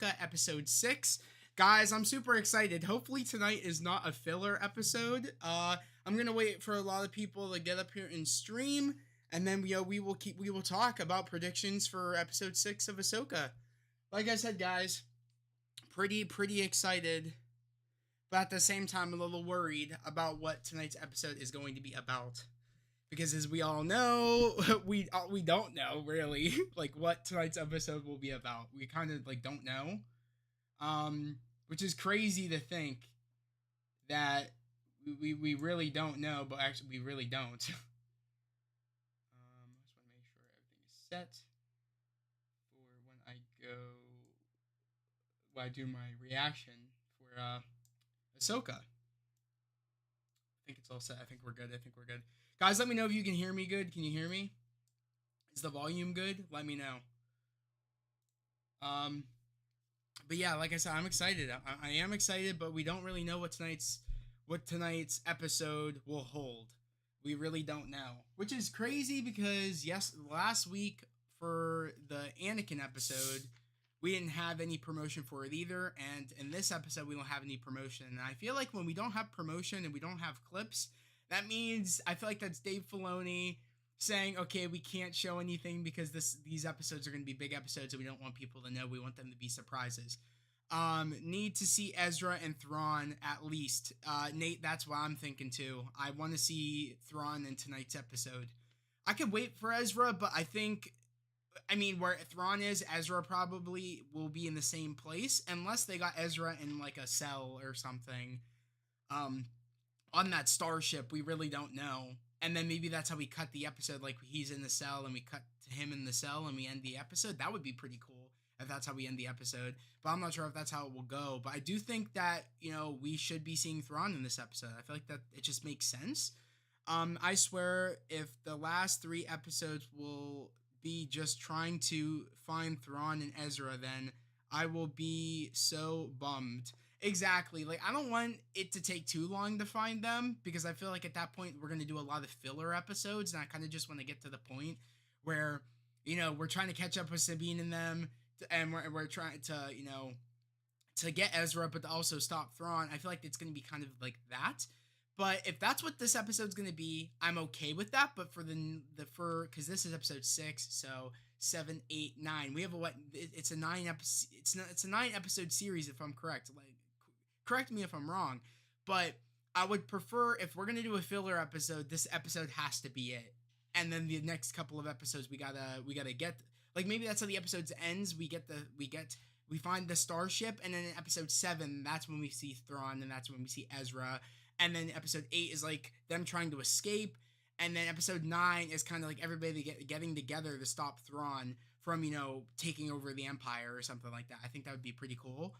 episode 6. Guys, I'm super excited. Hopefully tonight is not a filler episode. I'm gonna wait for a lot of people to get up here and stream, and then we will talk about predictions for episode 6 of Ahsoka. Like I said, guys, pretty excited, but at the same time a little worried about what tonight's episode is going to be about. Because as we all know, we don't know really like what tonight's episode will be about. We kind of like don't know, which is crazy to think that we really don't know, but actually we really don't. Just want to make sure everything is set for when I do my reaction for Ahsoka. I think it's all set. I think we're good. Guys, let me know if you can hear me good. Can you hear me? Is the volume good? Let me know. But yeah, like I said, I'm excited. I am excited, but we don't really know what tonight's episode will hold. We really don't know, which is crazy because yes, last week for the Anakin episode, we didn't have any promotion for it either, and in this episode, we don't have any promotion. And I feel like when we don't have promotion and we don't have clips, that means I feel like that's Dave Filoni saying, okay, we can't show anything because these episodes are going to be big episodes and we don't want people to know. We want them to be surprises. Need to see Ezra and Thrawn at least. Nate, that's what I'm thinking too. I want to see Thrawn in tonight's episode. I could wait for Ezra, but I mean, where Thrawn is, Ezra probably will be in the same place unless they got Ezra in like a cell or something. On that starship, we really don't know. And then maybe that's how we cut the episode, like he's in the cell and we cut to him in the cell and we end the episode. That would be pretty cool if that's how we end the episode. But I'm not sure if that's how it will go. But I do think that, we should be seeing Thrawn in this episode. I feel like that it just makes sense. I swear if the last 3 episodes will be just trying to find Thrawn and Ezra, then I will be so bummed. Exactly. Like, I don't want it to take too long to find them because I feel like at that point we're going to do a lot of filler episodes, and I kind of just want to get to the point where, we're trying to catch up with Sabine and them, and we're trying to, to get Ezra, but to also stop Thrawn. I feel like it's going to be kind of like that. But if that's what this episode's going to be, I'm okay with that. But for because this is episode 6, so 7, 8, 9. We have it's a 9 episode. It's a 9 episode series if I'm correct. Like, correct me if I'm wrong, but I would prefer if we're gonna do a filler episode, this episode has to be it, and then the next couple of episodes we gotta get, like, maybe that's how the episodes ends. We find the starship, and then in episode 7, that's when we see Thrawn, and that's when we see Ezra, and then episode 8 is like them trying to escape, and then episode 9 is kind of like everybody getting together to stop Thrawn from taking over the Empire or something like that. I think that would be pretty cool.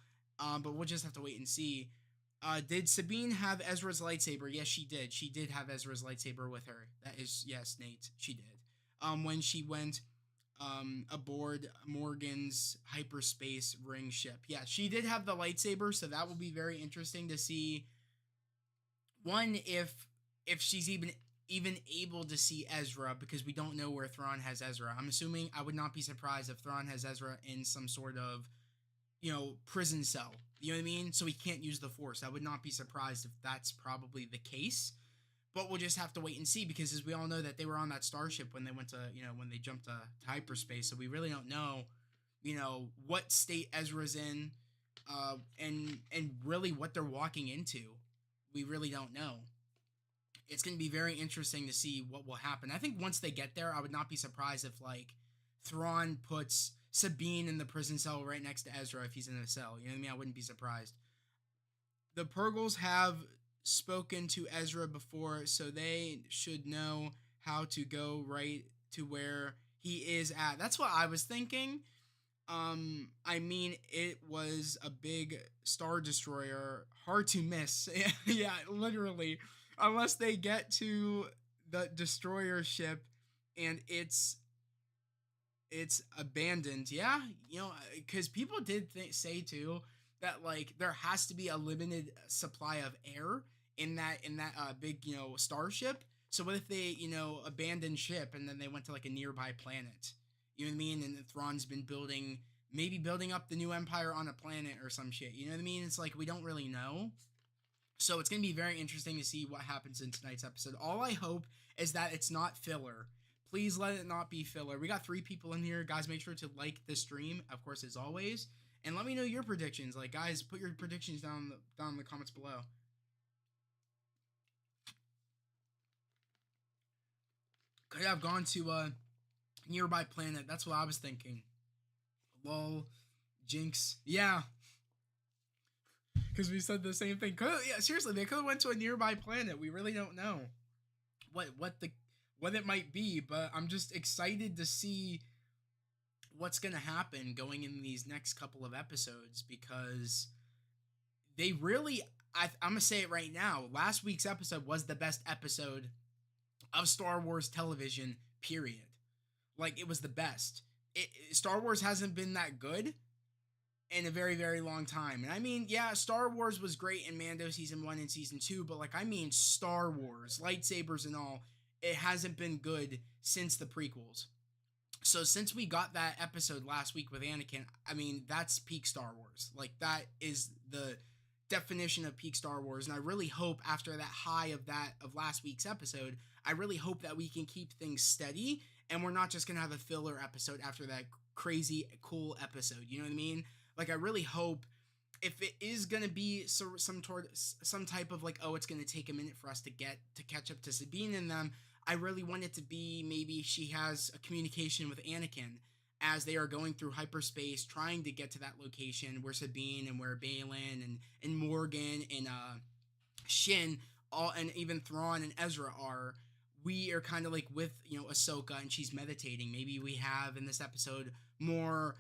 But we'll just have to wait and see. Did Sabine have Ezra's lightsaber? Yes, she did. She did have Ezra's lightsaber with her. That is, yes, Nate, she did. When she went aboard Morgan's hyperspace ring ship. Yeah, she did have the lightsaber, so that will be very interesting to see. One, if she's even able to see Ezra, because we don't know where Thrawn has Ezra. I'm assuming I would not be surprised if Thrawn has Ezra in some sort of prison cell. You know what I mean? So he can't use the Force. I would not be surprised if that's probably the case. But we'll just have to wait and see, because as we all know that they were on that starship when they went to, when they jumped to hyperspace. So we really don't know, what state Ezra's in, and really what they're walking into. We really don't know. It's going to be very interesting to see what will happen. I think once they get there, I would not be surprised if, like, Thrawn puts Sabine in the prison cell right next to Ezra if he's in a cell. You know what I mean? I wouldn't be surprised. The Purgles have spoken to Ezra before, so they should know how to go right to where he is at. That's what I was thinking. I mean, it was a big Star Destroyer, hard to miss. Yeah, literally. Unless they get to the destroyer ship and it's abandoned. Yeah, because people did say too that, like, there has to be a limited supply of air in that big starship. So what if they abandoned ship and then they went to like a nearby planet? You know what I mean? And Thrawn's been building maybe building up the new empire on a planet or some shit. You know what I mean? It's like we don't really know. So it's going to be very interesting to see what happens in tonight's episode. All I hope is that it's not filler. Please let it not be filler. We got 3 people in here. Guys, make sure to like the stream, of course, as always. And let me know your predictions. Like, guys, put your predictions down in the comments below. Could have gone to a nearby planet. That's what I was thinking. Lol. Jinx. Yeah. Because we said the same thing. Yeah, seriously, they could have went to a nearby planet. We really don't know what it might be, but I'm just excited to see what's gonna happen going in these next couple of episodes, because they really, I'm gonna say it right now, last week's episode was the best episode of Star Wars television, period. Like, it was the best. Star Wars hasn't been that good in a very, very long time. And I mean, yeah, Star Wars was great in Mando season 1 and season 2, but like, I mean, Star Wars, lightsabers and all, it hasn't been good since the prequels. So since we got that episode last week with Anakin, I mean, that's peak Star Wars. Like, that is the definition of peak Star Wars. And I really hope after that high of last week's episode, I really hope that we can keep things steady and we're not just gonna have a filler episode after that crazy cool episode. You know what I mean? Like, I really hope, if it is gonna be some type of like, oh, it's gonna take a minute for us to catch up to Sabine and them, I really want it to be maybe she has a communication with Anakin as they are going through hyperspace, trying to get to that location where Sabine and where Baylan and Morgan and Shin, all, and even Thrawn and Ezra are. We are kind of like with, Ahsoka, and she's meditating. Maybe we have in this episode more,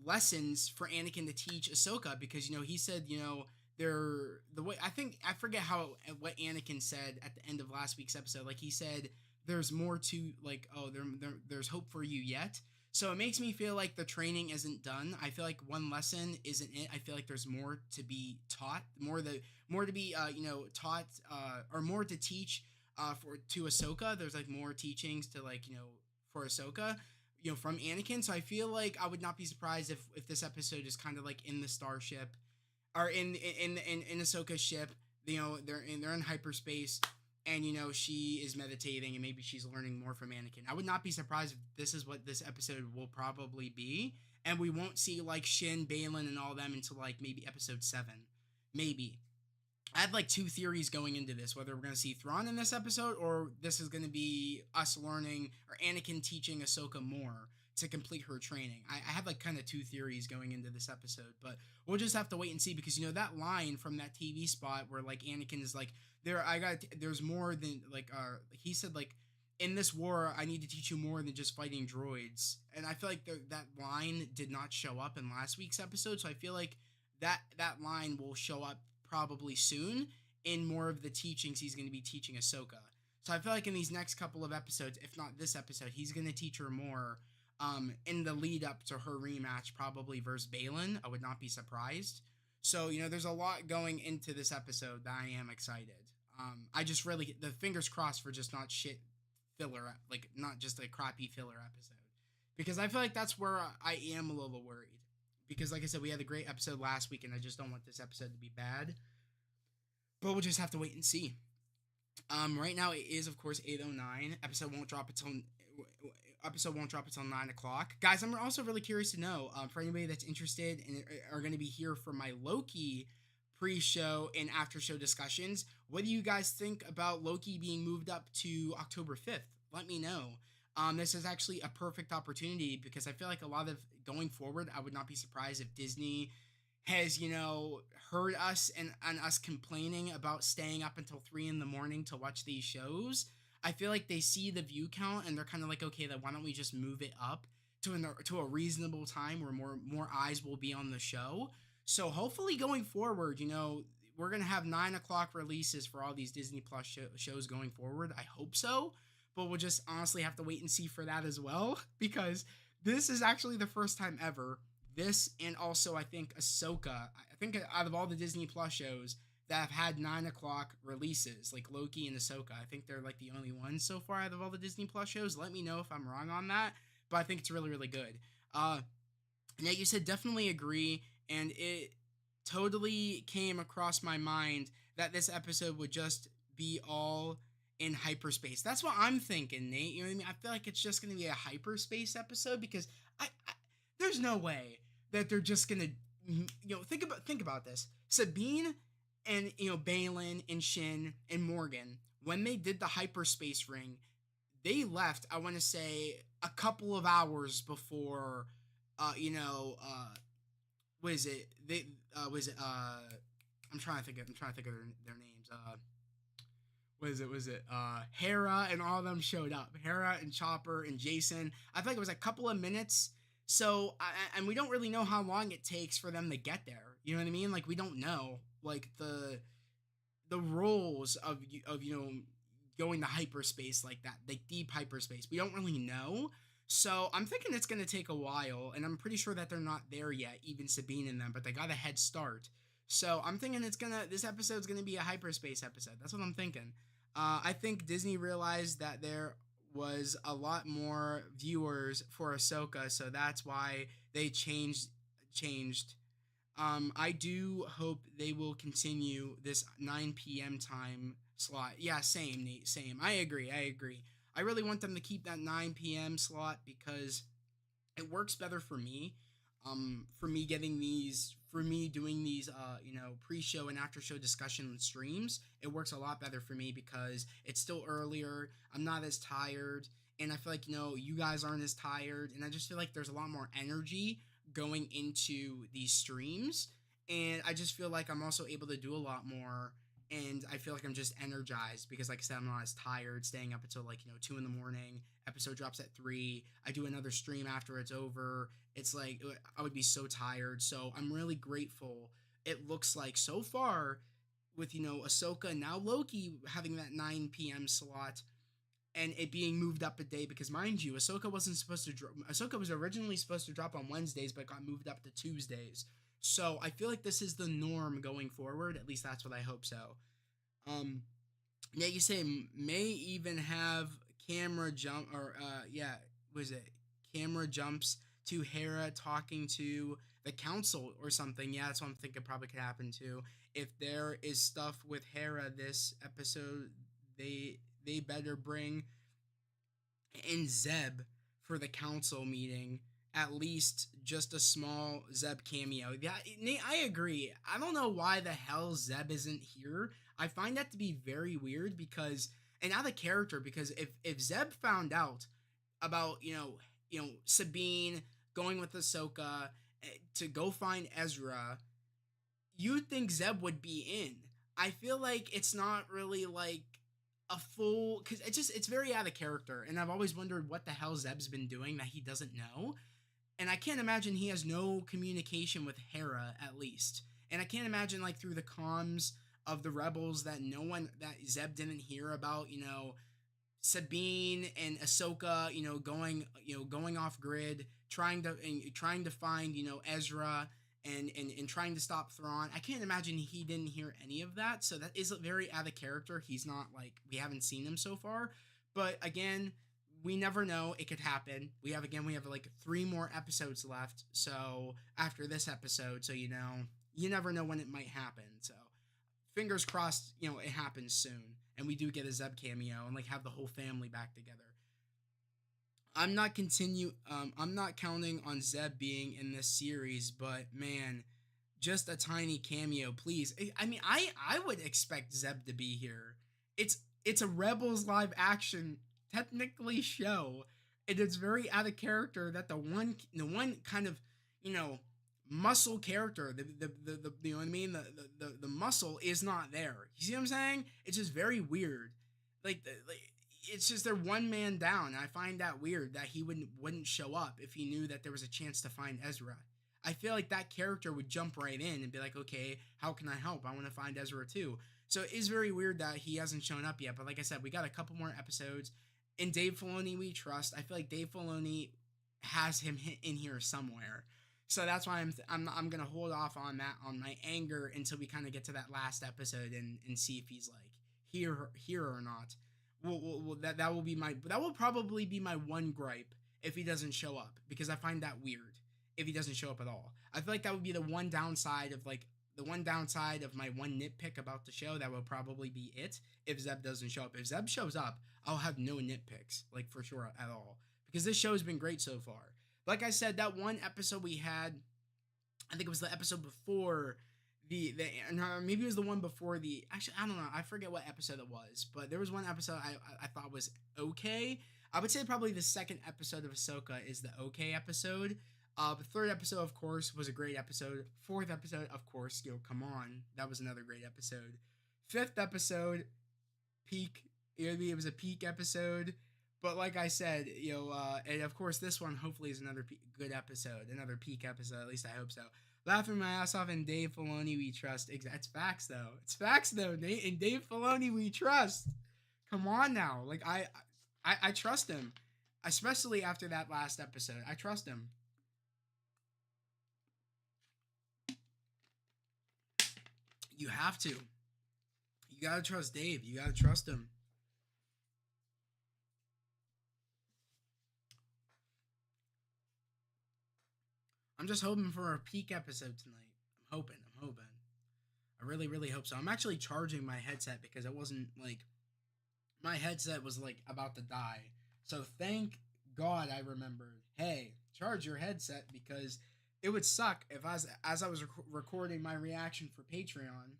lessons for Anakin to teach Ahsoka, because, he said, they're the way, I forget what Anakin said at the end of last week's episode. Like, he said, there's more to, like, oh, there's hope for you yet. So it makes me feel like the training isn't done. I feel like one lesson isn't it. I feel like there's more to be taught, more to be, taught, or more to teach, to Ahsoka. There's like more teachings to, like, for Ahsoka, from Anakin. So I feel like I would not be surprised if this episode is kind of like in the starship, or in Ahsoka's ship. They're in hyperspace, and she is meditating, and maybe she's learning more from Anakin. I would not be surprised if this is what this episode will probably be, and we won't see like Shin, Baylan, and all them until like maybe episode 7, maybe. I have like 2 theories going into this, whether we're going to see Thrawn in this episode, or this is going to be us learning, or Anakin teaching Ahsoka more to complete her training. I have like kind of 2 theories going into this episode, but we'll just have to wait and see, because that line from that TV spot where like Anakin is like, there's more than like, he said, like, in this war I need to teach you more than just fighting droids, and I feel like that line did not show up in last week's episode, so I feel like that line will show up probably soon in more of the teachings he's going to be teaching Ahsoka. So I feel like in these next couple of episodes, if not this episode, he's going to teach her more in the lead up to her rematch, probably versus Baylan. I would not be surprised. So, there's a lot going into this episode that I am excited. I just really, the fingers crossed for just not shit filler, like not just a crappy filler episode. Because I feel like that's where I am a little worried. Because, like I said, we had a great episode last week, and I just don't want this episode to be bad. But we'll just have to wait and see. Right now it is, of course, 8:09. Episode won't drop until 9 o'clock. Guys, I'm also really curious to know, for anybody that's interested and are going to be here for my Loki pre-show and after-show discussions, what do you guys think about Loki being moved up to October 5th? Let me know. This is actually a perfect opportunity, because I feel like a lot of going forward, I would not be surprised if Disney has, heard us and us complaining about staying up until 3 a.m. to watch these shows. I feel like they see the view count and they're kind of like, okay, then why don't we just move it up to a reasonable time where more eyes will be on the show. So hopefully going forward, we're going to have 9 o'clock releases for all these Disney Plus shows going forward. I hope so. But we'll just honestly have to wait and see for that as well, because this is actually the first time ever. This, and also I think Ahsoka, I think out of all the Disney Plus shows that have had 9 o'clock releases, like Loki and Ahsoka, I think they're like the only ones so far out of all the Disney Plus shows. Let me know if I'm wrong on that, but I think it's really, really good. Yeah, you said definitely agree, and it totally came across my mind that this episode would just be all in hyperspace. That's what I'm thinking, Nate. You know what I mean? I feel like it's just going to be a hyperspace episode because I there's no way that they're just going to think about this. Sabine and Balin and Shin and Morgan, when they did the hyperspace ring, they left, I want to say, a couple of hours before what is it? They was it I'm trying to think of their names. What is it? Was it Hera and all of them showed up? Hera and Chopper and Jason. I feel like it was a couple of minutes. So and we don't really know how long it takes for them to get there. You know what I mean? Like we don't know like the roles of going to hyperspace like that, like deep hyperspace. We don't really know. So I'm thinking it's gonna take a while, and I'm pretty sure that they're not there yet, even Sabine and them, but they got a head start. So I'm thinking this episode's gonna be a hyperspace episode. That's what I'm thinking. I think Disney realized that there was a lot more viewers for Ahsoka, so that's why they changed. I do hope they will continue this 9 p.m. time slot. Yeah, same, Nate. Same. I agree. I agree. I really want them to keep that 9 p.m. slot because it works better for me. For me doing these, pre-show and after-show discussion streams, it works a lot better for me because it's still earlier. I'm not as tired, and I feel like you guys aren't as tired, and I just feel like there's a lot more energy going into these streams, and I just feel like I'm also able to do a lot more. And I feel like I'm just energized because, like I said, I'm not as tired staying up until 2 in the morning. Episode drops at 3. I do another stream after it's over. It's like I would be so tired. So I'm really grateful. It looks like so far with Ahsoka and now Loki having that 9 p.m. slot and it being moved up a day because mind you, Ahsoka wasn't supposed to drop. Ahsoka was originally supposed to drop on Wednesdays, but got moved up to Tuesdays. So I feel like this is the norm going forward. At least that's what I hope so. Um, yeah, you say may even have camera jump or was it camera jumps to Hera talking to the council or something? Yeah, that's what I'm thinking probably could happen too. If there is stuff with Hera this episode, they better bring in Zeb for the council meeting. At least just a small Zeb cameo. Yeah, Nate, I agree. I don't know why the hell Zeb isn't here. I find that to be very weird because, and out of character, because if Zeb found out about Sabine going with Ahsoka to go find Ezra, you'd think Zeb would be in. I feel like it's not really like a full because it's very out of character, and I've always wondered what the hell Zeb's been doing that he doesn't know, and I can't imagine he has no communication with Hera at least, and I can't imagine like through the comms of the rebels that no one that Zeb didn't hear about, Sabine and Ahsoka, going off grid, trying to find, Ezra and trying to stop Thrawn. I can't imagine he didn't hear any of that. So that is very out of character. He's not like we haven't seen him so far. But again, we never know. It could happen. We have like 3 more episodes left. So after this episode, so you never know when it might happen. So fingers crossed, it happens soon. And we do get a Zeb cameo and like have the whole family back together. I'm not counting on Zeb being in this series, but man, just a tiny cameo, please. I mean, I would expect Zeb to be here. It's a Rebels live action technically show. And it's very out of character that the one kind of, you know, muscle character, the you know what I mean, the muscle is not there. You see what I'm saying? It's just very weird. Like it's just they're one man down. And I find that weird that he wouldn't show up if he knew that there was a chance to find Ezra. I feel like that character would jump right in and be like, okay, how can I help? I want to find Ezra too. So it is very weird that he hasn't shown up yet. But like I said, we got a couple more episodes. In Dave Filoni, we trust. I feel like Dave Filoni has him in here somewhere. So that's why I'm gonna hold off on that on my anger until we kind of get to that last episode and see if he's like here or not. That will be that will probably be my one gripe if he doesn't show up because I find that weird. if he doesn't show up at all. I feel like that would be the one downside of like the one downside of my one nitpick about the show. That will probably be it if Zeb doesn't show up. If Zeb shows up, I'll have no nitpicks, like for sure at all, because this show has been great so far. Like I said, that one episode we had, I think it was the episode before the no, maybe it was the one before the, actually I don't know, I forget what episode it was, but there was one episode I thought was okay. I would say probably the second episode of Ahsoka is the okay episode. The third episode, of course, was a great episode. Fourth episode, of course, come on, that was another great episode. Fifth episode, peak. It was a peak episode. But like I said, and of course this one hopefully is another good episode, another peak episode. At least I hope so. Laughing my ass off, and Dave Filoni we trust. It's facts though. It's facts though. And Dave Filoni we trust. Come on now, like I trust him, especially after that last episode. I trust him. You have to. You gotta trust Dave. You gotta trust him. I'm just hoping for a peak episode tonight. I'm hoping. I really, really hope so. I'm actually charging my headset because it wasn't like, my headset was like about to die. So thank God I remembered, hey, charge your headset, because it would suck if as I was recording my reaction for Patreon,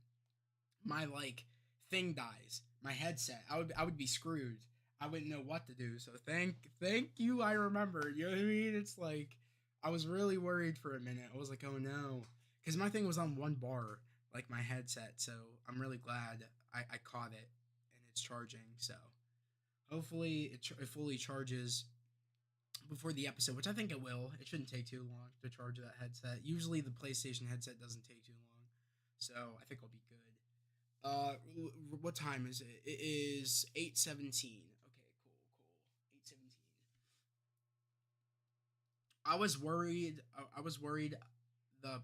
my like thing dies, my headset. I would be screwed. I wouldn't know what to do. So thank you. I remembered. You know what I mean? It's like I was really worried for a minute. I was like, oh no, because my thing was on one bar, like my headset. So I'm really glad I caught it and it's charging. So hopefully it fully charges before the episode, which I think it will. It shouldn't take too long to charge that headset. Usually the PlayStation headset doesn't take too long, so I think I'll be good. What time is it? It is 8:17. Okay, cool. 8:17. I was worried the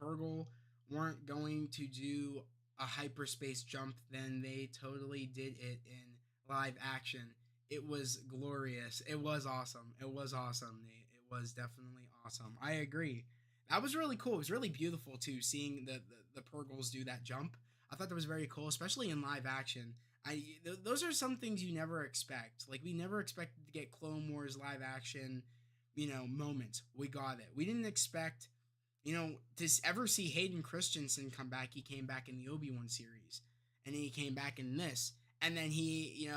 Purgle weren't going to do a hyperspace jump. Then they totally did it in live action. It was glorious. It was awesome. It was awesome, Nate. It was definitely awesome. I agree. That was really cool. It was really beautiful too, seeing the Purgles do that jump. I thought that was very cool, especially in live action. Those are some things you never expect. Like, we never expected to get Clone Wars live action, moments. We got it. We didn't expect, to ever see Hayden Christensen come back. He came back in the Obi-Wan series, and then he came back in this, and then he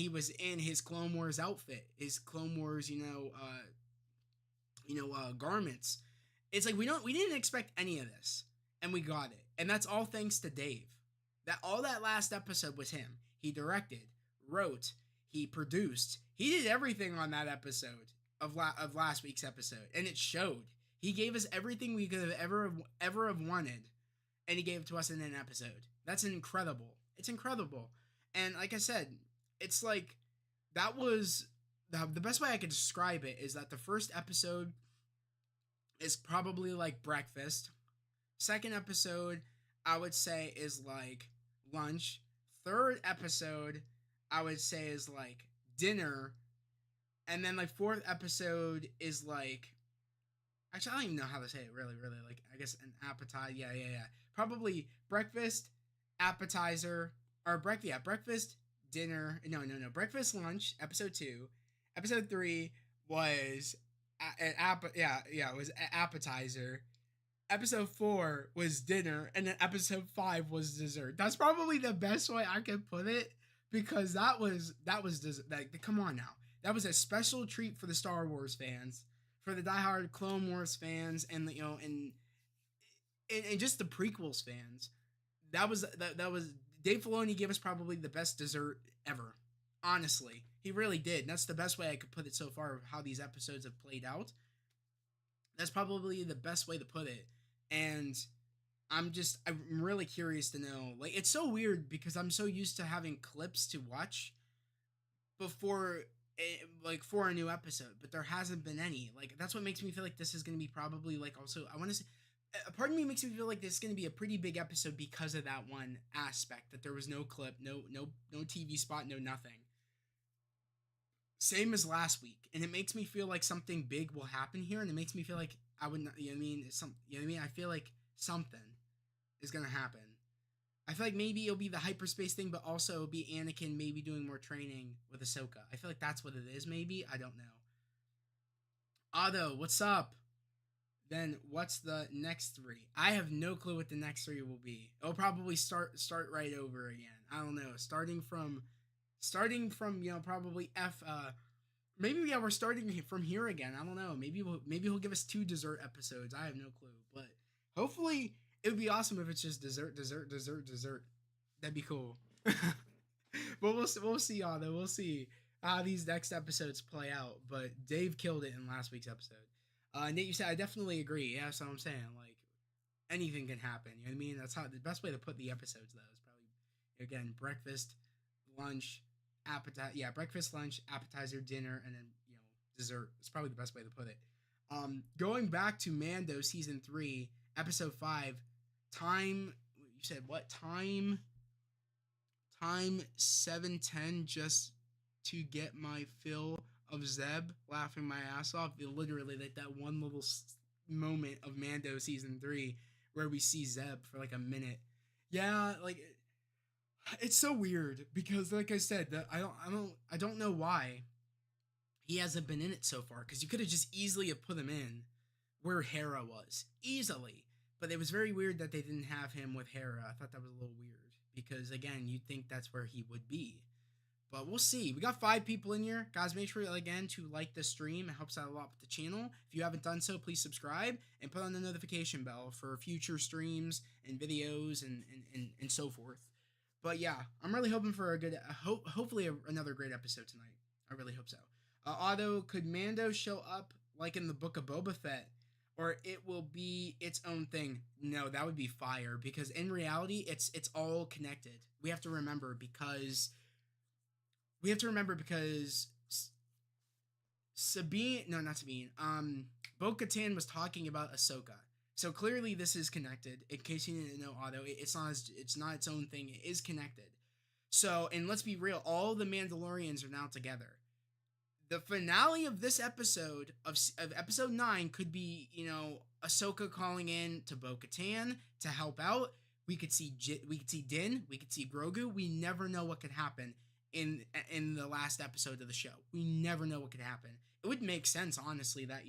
was in his Clone Wars outfit, his Clone Wars, garments. It's like we didn't expect any of this, and we got it, and that's all thanks to Dave. All that last episode was him. He directed, wrote, he produced, he did everything on that episode of last week's episode, and it showed. He gave us everything we could have ever have wanted, and he gave it to us in an episode. That's incredible. It's incredible, and like I said, it's like that was the best way I could describe it is that the first episode is probably like breakfast. Second episode, I would say, is like lunch. Third episode, I would say, is like dinner. And then like fourth episode is like, actually I don't even know how to say it really, like, I guess an appetizer. Yeah. Probably breakfast, appetizer, or breakfast, dinner. No. Breakfast, lunch, episode 2. Episode 3 was it was an appetizer. Episode 4 was dinner, and then episode 5 was dessert. That's probably the best way I could put it, because that was dessert. Like, come on now, that was a special treat for the Star Wars fans, for the diehard Clone Wars fans, and and just the prequels fans. That was Dave Filoni gave us probably the best dessert ever. Honestly, he really did. And that's the best way I could put it so far of how these episodes have played out. That's probably the best way to put it. And I'm really curious to know. Like, it's so weird because I'm so used to having clips to watch before, for a new episode, but there hasn't been any. Like, that's what makes me feel like this is going to be probably, like, also, I want to say, a part of me makes me feel like this is going to be a pretty big episode because of that one aspect, that there was no clip, no TV spot, no nothing. same as last week, and it makes me feel like something big will happen here, and it makes me feel like I would not, you know what I mean? You know what I mean? I feel like something is gonna happen. I feel like maybe it'll be the hyperspace thing, but also it'll be Anakin maybe doing more training with Ahsoka. I feel like that's what it is. Maybe I don't know. Otto, what's up? Then what's the next three? I have no clue what the next three will be. It'll probably start right over again. I don't know. Starting from probably F. Maybe yeah, we're starting from here again. I don't know. Maybe he'll give us two dessert episodes. I have no clue, but hopefully it would be awesome if it's just dessert, dessert, dessert, dessert. That'd be cool. But we'll see, y'all. Though we'll see how these next episodes play out. But Dave killed it in last week's episode. Nate, you said I definitely agree. Yeah, that's what I'm saying. Like anything can happen. You know what I mean? That's how the best way to put the episodes though is probably again breakfast, lunch, appetizer. Yeah, breakfast, lunch, appetizer, dinner, and then dessert. It's probably the best way to put it. Going back to Mando season 3, episode 5. Time. You said what time? Time 7:10 just to get my fill of Zeb laughing my ass off. Literally, like that one little moment of Mando season 3 where we see Zeb for like a minute. Yeah, like it's so weird because, like I said, I don't know why he hasn't been in it so far. Because you could have just easily have put him in where Hera was easily, but it was very weird that they didn't have him with Hera. I thought that was a little weird because again, you'd think that's where he would be. But we'll see. We got 5 people in here. Guys, make sure, again, to like the stream. It helps out a lot with the channel. If you haven't done so, please subscribe and put on the notification bell for future streams and videos and so forth. But yeah, I'm really hoping for a good, hopefully another great episode tonight. I really hope so. Otto, could Mando show up like in the Book of Boba Fett? Or it will be its own thing? No, that would be fire. Because in reality, it's all connected. We have to remember because Sabine, no, not Sabine. Bo-Katan was talking about Ahsoka, so clearly this is connected. In case you didn't know, Otto, it's not its own thing. It is connected. So, and let's be real, all the Mandalorians are now together. The finale of this episode of episode 9 could be Ahsoka calling in to Bo-Katan to help out. We could see Din. We could see Grogu. We never know what could happen in the last episode of the show. We never know what could happen. It would make sense, honestly, that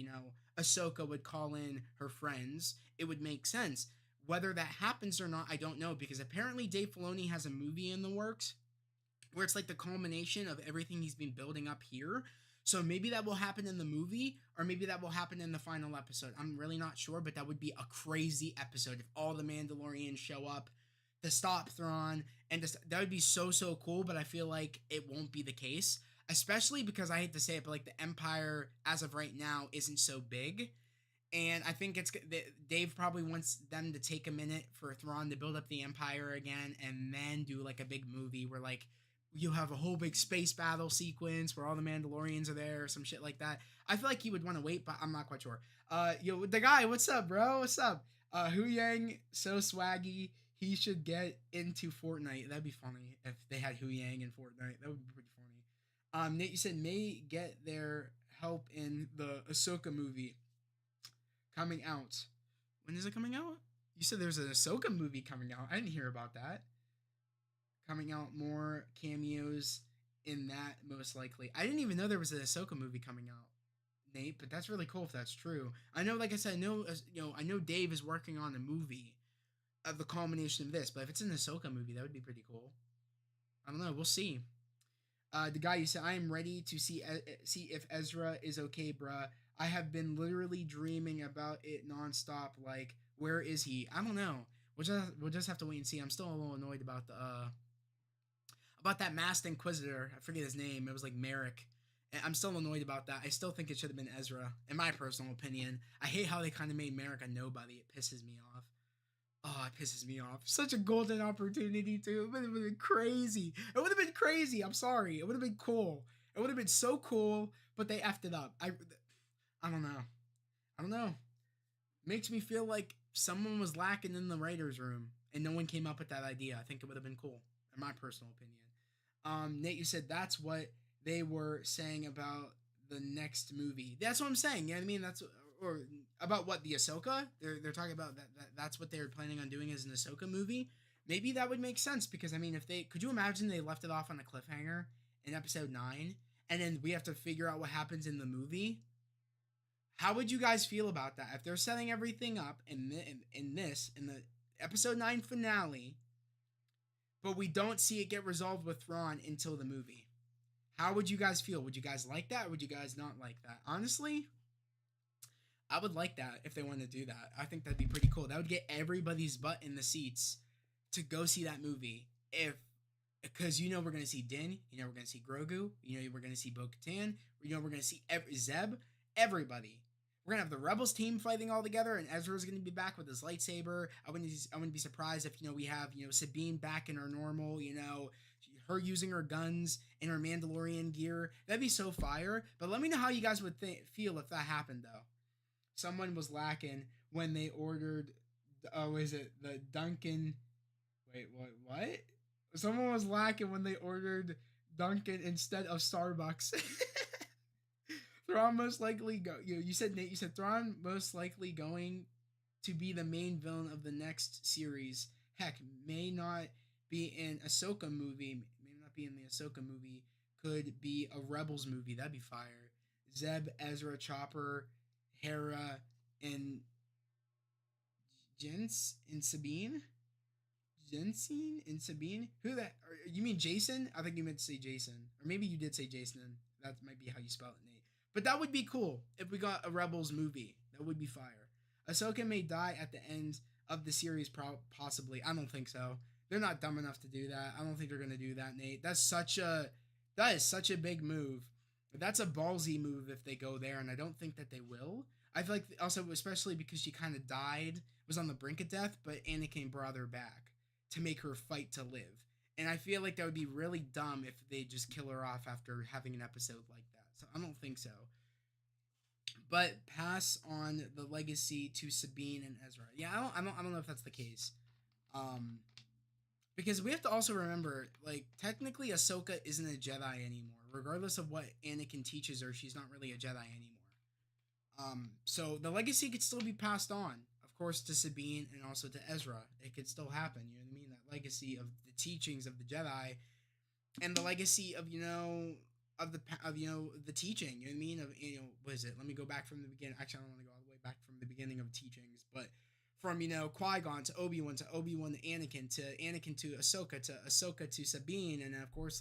Ahsoka would call in her friends. It would make sense. Whether that happens or not, I don't know, because apparently Dave Filoni has a movie in the works where it's like the culmination of everything he's been building up here. So maybe that will happen in the movie, or maybe that will happen in the final episode. I'm really not sure, but that would be a crazy episode if all the Mandalorians show up to stop Thrawn, and that would be so cool. But I feel like it won't be the case, especially because I hate to say it, but like the Empire as of right now isn't so big, and I think Dave probably wants them to take a minute for Thrawn to build up the Empire again, and then do like a big movie where like you'll have a whole big space battle sequence where all the Mandalorians are there or some shit like that. I feel like he would want to wait, but I'm not quite sure. The guy, what's up, bro? What's up? Hu Yang, so swaggy. He should get into Fortnite. That'd be funny if they had Hu Yang in Fortnite. That would be pretty funny. Nate, you said may get their help in the Ahsoka movie coming out. When is it coming out? You said there's an Ahsoka movie coming out. I didn't hear about that. Coming out, more cameos in that, most likely. I didn't even know there was an Ahsoka movie coming out, Nate, but that's really cool if that's true. I know, like I said, I know Dave is working on a movie of the culmination of this, but if it's an Ahsoka movie, that would be pretty cool. I don't know. We'll see. The guy, you said, I am ready to see if Ezra is okay, bruh. I have been literally dreaming about it nonstop. Like, where is he? I don't know. We'll just have to wait and see. I'm still a little annoyed about that masked Inquisitor. I forget his name. It was like Merrick. I'm still annoyed about that. I still think it should have been Ezra, in my personal opinion. I hate how they kind of made Merrick a nobody. It pisses me off. Oh, it pisses me off. Such a golden opportunity, too. It would have been crazy. It would have been crazy. I'm sorry. It would have been cool. It would have been so cool, but they effed it up. I don't know. I don't know. Makes me feel like someone was lacking in the writer's room, and no one came up with that idea. I think it would have been cool, in my personal opinion. Nate, you said that's what they were saying about the next movie. That's what I'm saying. You know what I mean? That's or about what the Ahsoka. They're talking about that's what they're planning on doing as an Ahsoka movie. Maybe that would make sense because I mean, if they could you imagine they left it off on a cliffhanger in episode 9, and then we have to figure out what happens in the movie. How would you guys feel about that if they're setting everything up in the episode 9 finale, but we don't see it get resolved with Thrawn until the movie? How would you guys feel? Would you guys like that? Or would you guys not like that? Honestly, I would like that if they wanted to do that. I think that'd be pretty cool. That would get everybody's butt in the seats to go see that movie. If because you know we're gonna see Din, you know we're gonna see Grogu, you know we're gonna see Bo-Katan, you know we're gonna see Zeb, everybody. We're gonna have the Rebels team fighting all together, and Ezra's gonna be back with his lightsaber. I wouldn't be surprised if we have Sabine back in her normal her using her guns in her Mandalorian gear. That'd be so fire. But let me know how you guys would feel if that happened though. Someone was lacking when they ordered. Oh, is it the Dunkin'? Wait, what? Someone was lacking when they ordered Dunkin' instead of Starbucks. Thrawn most likely go. You said Nate. You said Thrawn most likely going to be the main villain of the next series. Heck, may not be in Ahsoka movie. May not be in the Ahsoka movie. Could be a Rebels movie. That'd be fire. Zeb, Ezra, Chopper, Hera, and Jens and Sabine. Jensen and Sabine. Who that? You mean Jason? I think you meant to say Jason, or maybe you did say Jason. That might be how you spell it, Nate. But that would be cool if we got a Rebels movie. That would be fire. Ahsoka may die at the end of the series, possibly. I don't think so. They're not dumb enough to do that. I don't think they're gonna do that, Nate. That is such a big move. That's a ballsy move if they go there, and I don't think that they will. I feel like also, especially because she kind of died, was on the brink of death, but Anakin brought her back to make her fight to live. And I feel like that would be really dumb if they just kill her off after having an episode like that. So I don't think so. But pass on the legacy to Sabine and Ezra. Yeah, I don't know if that's the case. Because we have to also remember, like, technically Ahsoka isn't a Jedi anymore. Regardless of what Anakin teaches her, she's not really a Jedi anymore. So the legacy could still be passed on, of course, to Sabine and also to Ezra. It could still happen. You know what I mean? That legacy of the teachings of the Jedi, and the legacy of the teaching. You know what I mean? Of what is it? Let me go back from the beginning. Actually, I don't want to go all the way back from the beginning of teachings, but from Qui-Gon to Obi-Wan to Anakin to Ahsoka to Sabine, and of course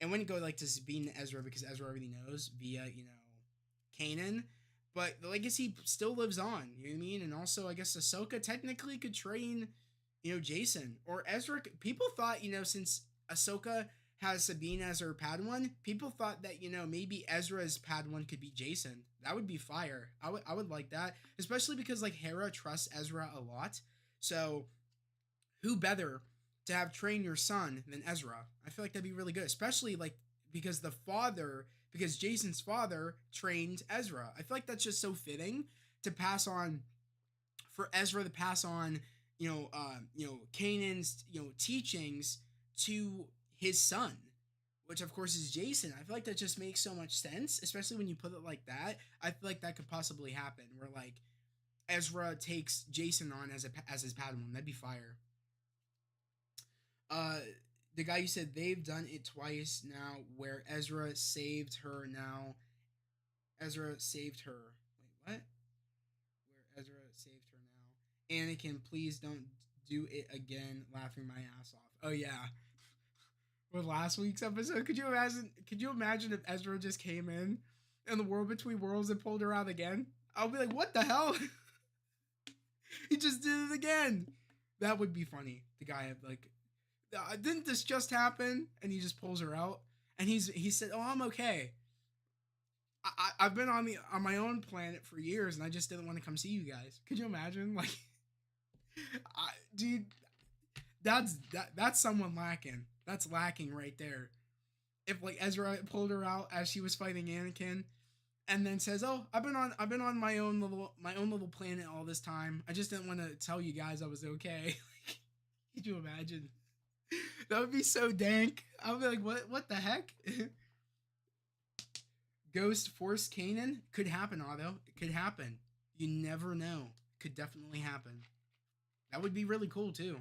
and when you go to Sabine and Ezra because Ezra already knows via Kanan. But the legacy still lives on, you know what I mean? And also, I guess Ahsoka technically could train, Jason. Or Ezra. People thought, since Ahsoka has Sabine as her Padawan, people thought that, maybe Ezra's Padawan could be Jason. That would be fire. I would like that. Especially because, Hera trusts Ezra a lot. So, who better to have trained your son than Ezra? I feel like that'd be really good. Especially, because because Jason's father trained Ezra. I feel like that's just so fitting to pass on, for Ezra to pass on, Kanan's, teachings to his son, which of course is Jason. I feel like that just makes so much sense, especially when you put it like that. I feel like that could possibly happen, where Ezra takes Jason on as his Padawan. That'd be fire. The guy you said they've done it twice now, where Ezra saved her. Now, Ezra saved her. Wait, what? Where Ezra saved her now. Anakin, please don't do it again. Laughing my ass off. Oh yeah. With last week's episode, could you imagine? Could you imagine if Ezra just came in the World Between Worlds and pulled her out again? I'll be like, what the hell? He just did it again. That would be funny. The guy didn't this just happen? And he just pulls her out, and he said, "Oh, I'm okay. I've been on my own planet for years, and I just didn't want to come see you guys." Could you imagine? Dude, that's someone lacking. That's lacking right there. If Ezra pulled her out as she was fighting Anakin, and then says, "Oh, I've been on my own little planet all this time. I just didn't want to tell you guys I was okay." Could you imagine? That would be so dank. I would be like, what the heck? Ghost Force Kanan could happen, Otto. It could happen. You never know. Could definitely happen. That would be really cool too.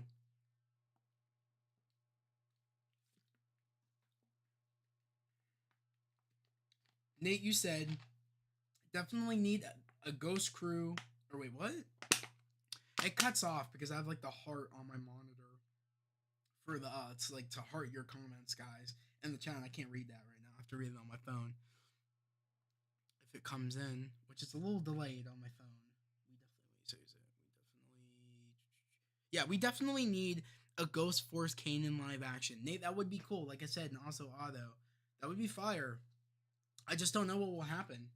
Nate, you said definitely need a ghost crew. Or wait, what? It cuts off because I have like the heart on my monitor for the it's like to heart your comments, guys, in the chat. I can't read that right now. I have to read it on my phone. If it comes in, which is a little delayed on my phone. Yeah, we definitely need a Ghost Force Kanan live action. Nate, that would be cool. Like I said, and also Otto, that would be fire. I just don't know what will happen.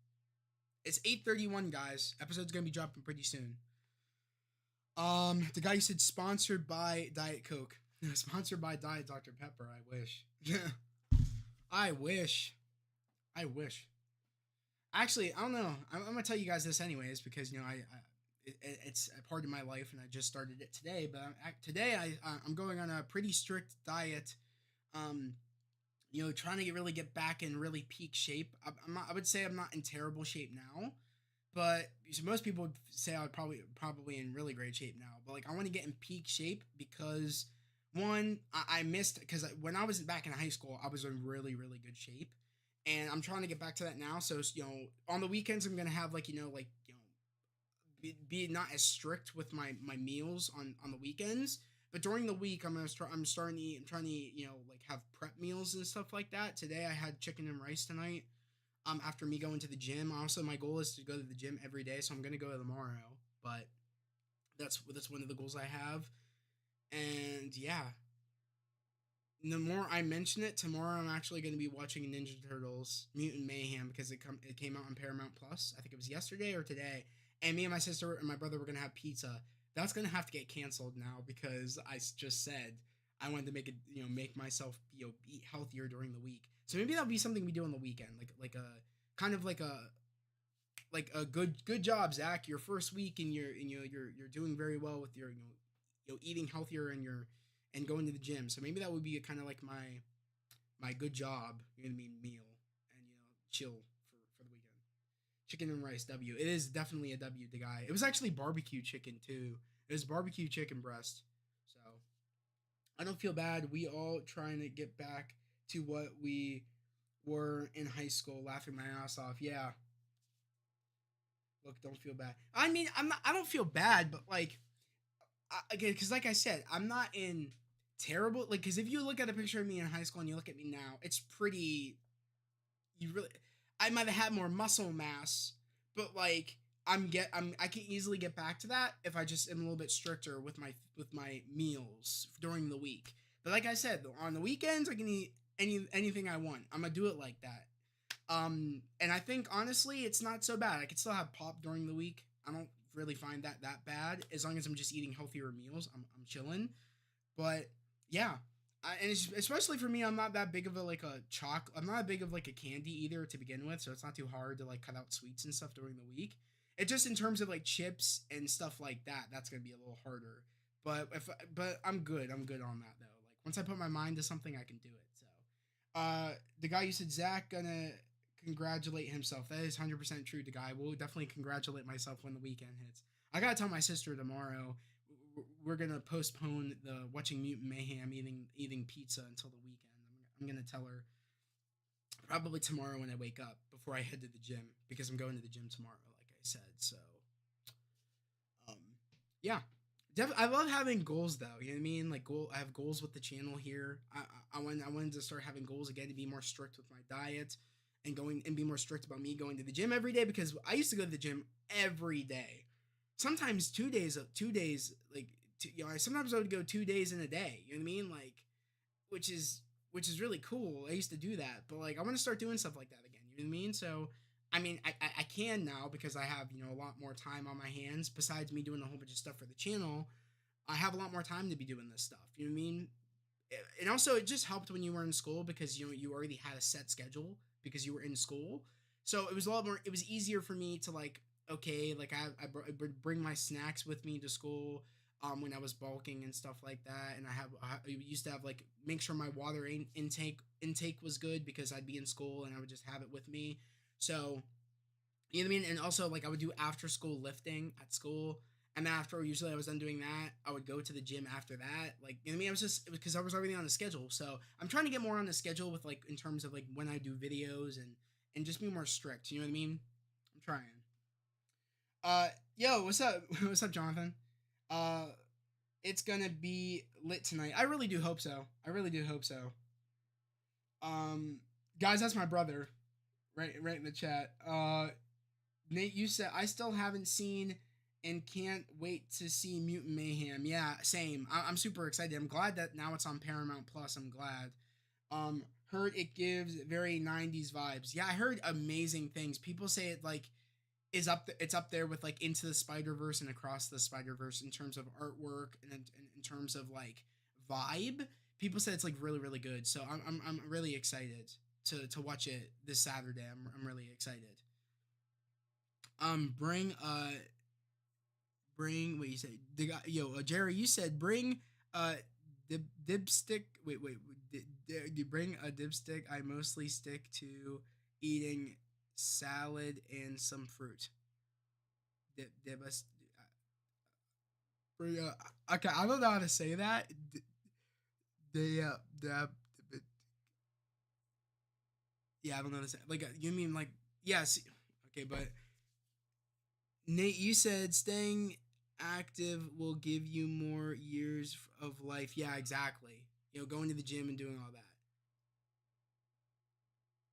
It's 8:31, guys. Episode's gonna be dropping pretty soon. The guy who said sponsored by Diet Coke, sponsored by Diet Dr Pepper. I wish. I wish. I wish. Actually, I don't know. I'm gonna tell you guys this anyways because it's a part of my life and I just started it today. But today I'm going on a pretty strict diet. Um, trying to really get back in really peak shape. I'm not. I would say I'm not in terrible shape now, but most people would say I'm probably in really great shape now. But like I want to get in peak shape because one, I missed because when I was back in high school, I was in really really good shape, and I'm trying to get back to that now. So on the weekends I'm gonna have be not as strict with my meals on the weekends. But during the week, I'm starting to eat. I'm trying to eat, like have prep meals and stuff like that. Today I had chicken and rice tonight. After me going to the gym. Also, my goal is to go to the gym every day, so I'm gonna go tomorrow. But that's one of the goals I have. And yeah, the more I mention it, tomorrow I'm actually going to be watching Ninja Turtles Mutant Mayhem because it came out on Paramount Plus. I think it was yesterday or today. And me and my sister and my brother were going to have pizza. That's going to have to get canceled now because I just said I wanted to make myself eat healthier during the week. So maybe that'll be something we do on the weekend, like a kind of like a good job, Zach. Your first week and you're doing very well with your eating healthier and going to the gym. So maybe that would be kind of like my good job, meal and chill for the weekend. Chicken and rice W. It is definitely a W to guy. It was actually barbecue chicken too. It was barbecue chicken breast. So I don't feel bad. We all trying to get back to what we were in high school, laughing my ass off. Yeah. Look, don't feel bad. I mean, I don't feel bad, but like again, because like I said, I'm not in terrible. Like, because if you look at a picture of me in high school and you look at me now, it's pretty. You really, I might have had more muscle mass, but like I can easily get back to that if I just am a little bit stricter with my meals during the week. But like I said, on the weekends I can eat anything I want. I'm gonna do it like that. And I think honestly, it's not so bad. I can still have pop during the week. I don't really find that bad as long as I'm just eating healthier meals. I'm chilling, but yeah, and especially for me, I'm not that big of I'm not big of like a candy either to begin with, so it's not too hard to like cut out sweets and stuff during the week. It just in terms of like chips and stuff like that, that's gonna be a little harder. But I'm good. I'm good on that though. Like once I put my mind to something, I can do it. So, the guy you said Zach gonna congratulate himself. That is 100% true. The guy will definitely congratulate myself when the weekend hits. I gotta tell my sister tomorrow we're gonna postpone the watching Mutant Mayhem eating pizza until the weekend. I'm gonna tell her probably tomorrow when I wake up before I head to the gym because I'm going to the gym tomorrow, like I said. So, um, yeah, I love having goals though. You know what I mean? Like I have goals with the channel here. I wanted to start having goals again to be more strict with my diet and be more strict about me going to the gym every day because I used to go to the gym every day. Sometimes 2 days, like sometimes I would go 2 days in a day. You know what I mean? Like, which is really cool. I used to do that, but like I want to start doing stuff like that again. You know what I mean? So, I mean, I can now because I have a lot more time on my hands. Besides me doing a whole bunch of stuff for the channel, I have a lot more time to be doing this stuff. You know what I mean? And also, it just helped when you were in school because you already had a set schedule because you were in school. So it was a lot more. It was easier for me to like okay, like I would bring my snacks with me to school when I was bulking and stuff like that, and I used to have like make sure my water intake was good because I'd be in school and I would just have it with me. So you know what I mean? And also, like, I would do after school lifting at school. And after, usually I was done doing that, I would go to the gym after that. Like, you know what I mean? I was just, because I was already on the schedule. So I'm trying to get more on the schedule with, like, in terms of, like, when I do videos and just be more strict. You know what I mean? I'm trying. Uh, yo, what's up? What's up, Jonathan? Uh, it's gonna be lit tonight. I really do hope so. I really do hope so. Um, guys, that's my brother. Right in the chat. Nate, you said I still haven't seen and can't wait to see Mutant Mayhem. Yeah, same. I'm super excited. I'm glad that now it's on Paramount Plus. I'm glad. Heard it gives very 90s vibes. Yeah, I heard amazing things. People say it like it's up there with like Into the Spider-Verse and Across the Spider-Verse in terms of artwork and in terms of like vibe. People say it's like really really good. So I'm really excited to watch it this Saturday. I'm really excited. Bring bring what you say the guy yo Jerry, you said bring uh dipstick. Wait you bring a dipstick. I mostly stick to eating salad and some fruit. Dip us. Okay, I don't know how to say that. The yeah, I don't know how to say like you mean like yes. Okay, but Nate, you said staying active will give you more years of life. Yeah, exactly. You know, going to the gym and doing all that.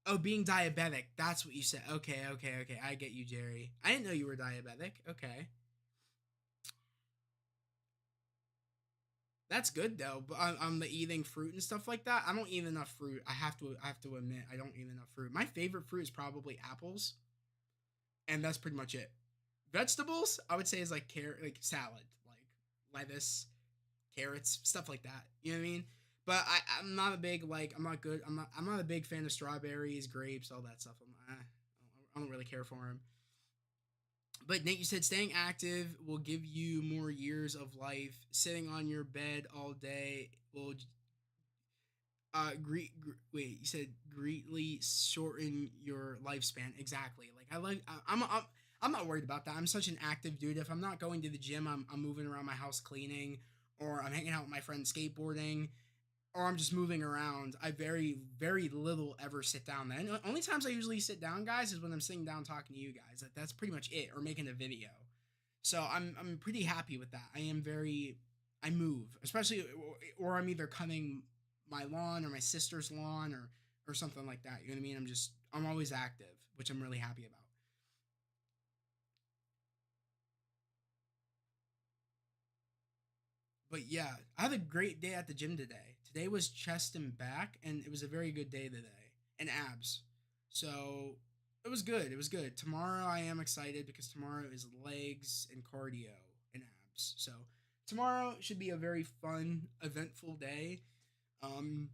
Oh, being diabetic. That's what you said. Okay. I get you, Jerry. I didn't know you were diabetic. Okay. That's good though. But on the eating fruit and stuff like that, I don't eat enough fruit. I have to admit, I don't eat enough fruit. My favorite fruit is probably apples, and that's pretty much it. Vegetables, I would say is like carrot, like salad, like lettuce, carrots, stuff like that. You know what I mean? But I'm not a big like I'm not good. I'm not a big fan of strawberries, grapes, all that stuff. I don't really care for them. But Nate, you said staying active will give you more years of life. Sitting on your bed all day will wait. You said greatly shorten your lifespan. Exactly. Like I'm not worried about that. I'm such an active dude. If I'm not going to the gym, I'm moving around my house cleaning, or I'm hanging out with my friends skateboarding, or I'm just moving around. I very little ever sit down. Then only times I usually sit down, guys, is when I'm sitting down talking to you guys. That's pretty much it, or making a video. So I'm pretty happy with that. I move, especially or I'm either cutting my lawn or my sister's lawn or something like that. You know what I mean? I'm always active, which I'm really happy about. But yeah, I had a great day at the gym today. Today was chest and back, and it was a very good day today, and abs. So it was good. It was good. Tomorrow I am excited because tomorrow is legs and cardio and abs. So tomorrow should be a very fun, eventful day. Um,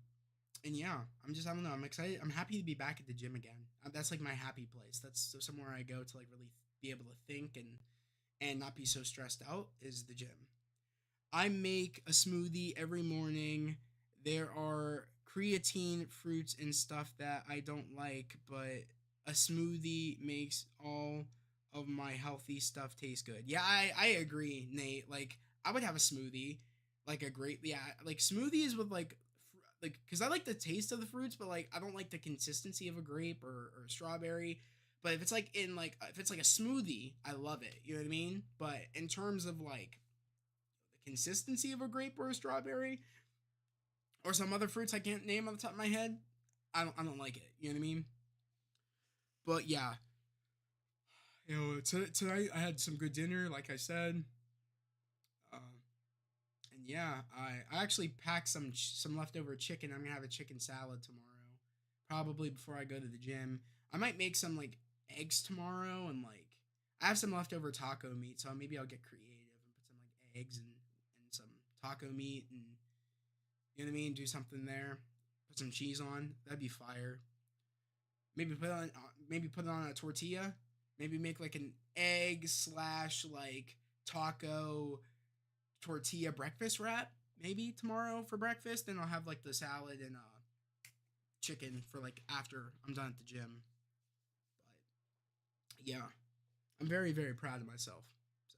and yeah, I don't know. I'm excited. I'm happy to be back at the gym again. That's like my happy place. That's somewhere I go to like really be able to think and not be so stressed out is the gym. I make a smoothie every morning. There are creatine fruits and stuff that I don't like, but a smoothie makes all of my healthy stuff taste good. Yeah, I agree, Nate. Like I would have a smoothie, like a great yeah, like smoothies with like because I like the taste of the fruits, but like I don't like the consistency of a grape or strawberry. But if it's like in like if it's like a smoothie, I love it. You know what I mean? But in terms of like the consistency of a grape or a strawberry or some other fruits I can't name on the top of my head, I don't like it. You know what I mean? But yeah, you know, tonight I had some good dinner, like I said, and yeah, I actually packed some leftover chicken. I'm gonna have a chicken salad tomorrow, probably before I go to the gym. I might make some like eggs tomorrow, and like I have some leftover taco meat, so maybe I'll get creative and put some like eggs and some taco meat and you know what I mean? Do something there. Put some cheese on. That'd be fire. Maybe put it on a tortilla. Maybe make like an egg slash like taco tortilla breakfast wrap. Maybe tomorrow for breakfast. Then I'll have like the salad and chicken for like after I'm done at the gym. Yeah, I'm very, very proud of myself. So,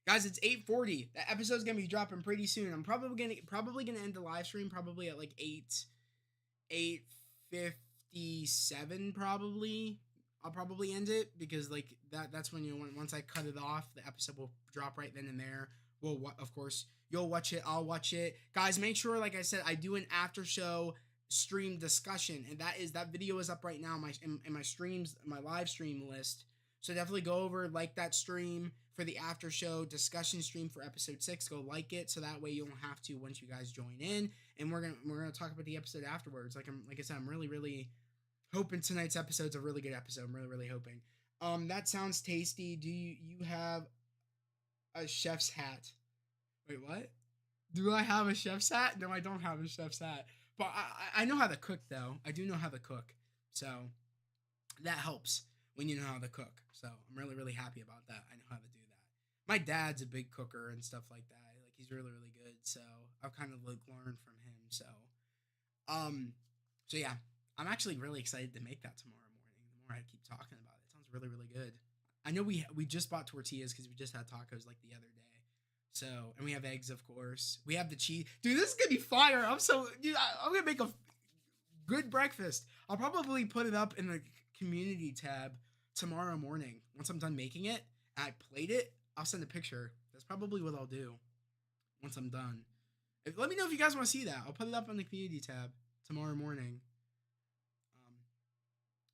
guys, it's 8:40. That episode's gonna be dropping pretty soon. I'm probably gonna end the live stream probably at like 8:57 probably. I'll probably end it because like that's when once I cut it off, the episode will drop right then and there. Of course you'll watch it, I'll watch it. Guys, make sure, like I said, I do an after show stream discussion, and that video is up right now in my streams, my live stream list. So definitely go over, like that stream for the after show discussion stream for episode 6. Go like it so that way you don't have to once you guys join in, and we're gonna talk about the episode afterwards. Like I said, I'm really hoping tonight's episode's a really good episode. I'm really hoping. That sounds tasty. Do you have a chef's hat? Wait, what? Do I have a chef's hat? No, I don't have a chef's hat. But I know how to cook, though. I do know how to cook. So that helps when you know how to cook. So I'm really happy about that. I know how to do that. My dad's a big cooker and stuff like that. Like, he's really good. So I've kind of like learned from him. Um, so yeah, I'm actually really excited to make that tomorrow morning. The more I keep talking about it, it sounds really good. I know we just bought tortillas because we just had tacos like the other day. So, and we have eggs, of course. We have the cheese. Dude, this is gonna be fire. I'm gonna make a good breakfast. I'll probably put it up in the community tab tomorrow morning once I'm done making it. And I plate it. I'll send a picture. That's probably what I'll do once I'm done. Let me know if you guys want to see that. I'll put it up on the community tab tomorrow morning.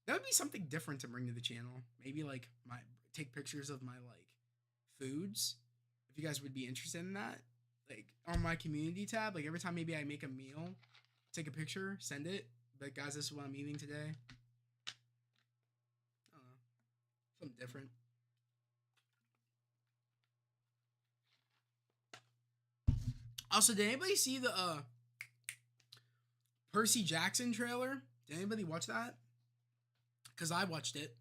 That would be something different to bring to the channel. Maybe like take pictures of my like foods. If you guys would be interested in that, like on my community tab, like every time maybe I make a meal, take a picture, send it. But guys, this is what I'm eating today. I don't know, something different. Also, did anybody see the Percy Jackson trailer? Did anybody watch that? Because I watched it.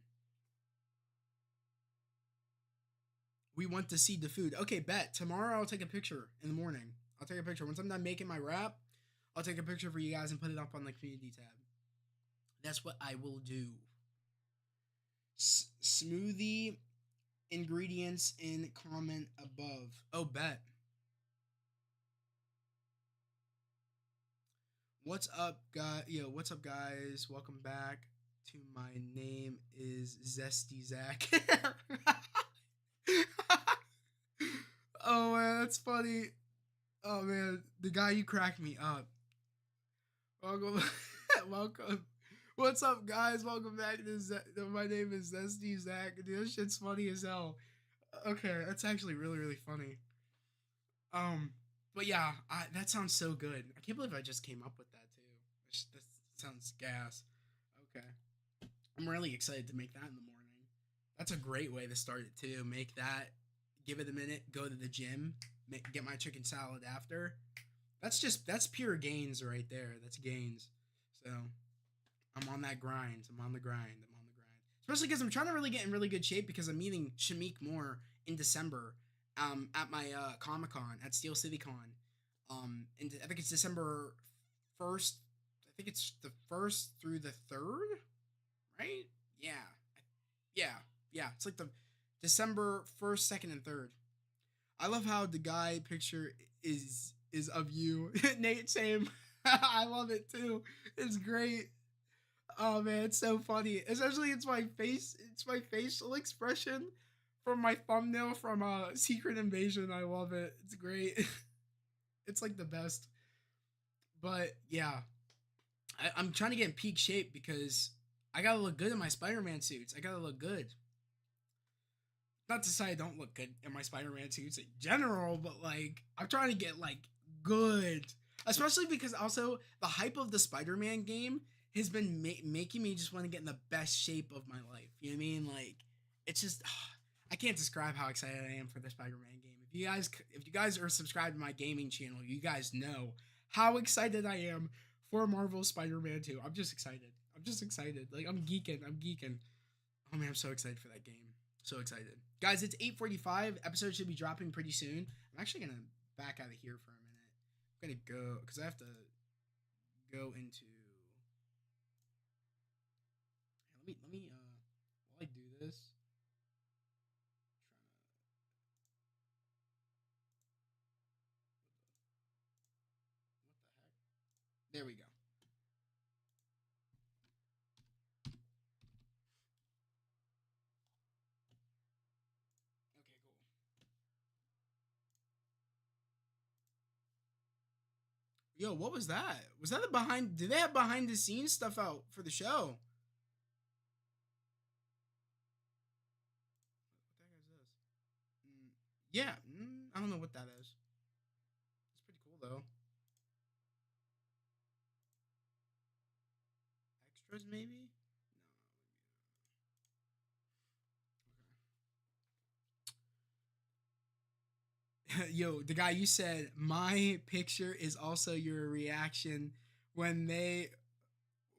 We want to see the food. Okay, bet. Tomorrow I'll take a picture in the morning. I'll take a picture. Once I'm done making my wrap, I'll take a picture for you guys and put it up on the community tab. That's what I will do. Smoothie ingredients in comment above. Oh, bet. What's up, guys? Yo, what's up, guys? Welcome back to My Name is Zesty Zach. Oh man, that's funny. Oh man, the guy, you cracked me up. Welcome, welcome. What's up, guys? Welcome back to My Name is Zesty Zach. Dude, this shit's funny as hell. Okay, that's actually really funny. But yeah, that sounds so good. I can't believe I just came up with that too. That sounds gas. Okay, I'm really excited to make that in the morning. That's a great way to start it too. Make that, give it a minute, go to the gym, get my chicken salad after. That's pure gains right there. That's gains. So I'm on that grind. I'm on the grind. Especially because I'm trying to really get in really good shape because I'm meeting Shamik more in December at my Comic-Con, at Steel City Con. And I think it's December 1st. I think it's the 1st through the 3rd, right? Yeah. It's like the December 1st, 2nd, and 3rd. I love how the guy picture is of you. Nate, same. I love it too. It's great. Oh man, it's so funny. Especially it's my facial expression from my thumbnail from Secret Invasion. I love it. It's great. It's like the best. But yeah, I'm trying to get in peak shape because I gotta look good in my Spider-Man suits. I gotta look good. Not to say I don't look good in my Spider-Man suits in general, but like I'm trying to get like good, especially because also the hype of the Spider-Man game has been making me just want to get in the best shape of my life. You know what I mean? Like it's just I can't describe how excited I am for the Spider-Man game. If you guys are subscribed to my gaming channel, you guys know how excited I am for Marvel Spider-Man 2. I'm just excited. Like I'm geeking. Oh man, I'm so excited for that game. So excited. Guys, it's 8:45. Episode should be dropping pretty soon. I'm actually going to back out of here for a minute. I'm going to go, because I have to go into... Let me while I do this. There we go. Okay, cool. Yo, what was that? Was that the behind? Did they have behind the scenes stuff out for the show? What the heck is this? Yeah, I don't know what that is. It's pretty cool though. Extras maybe? No. Yo, the guy you said my picture is also your reaction when they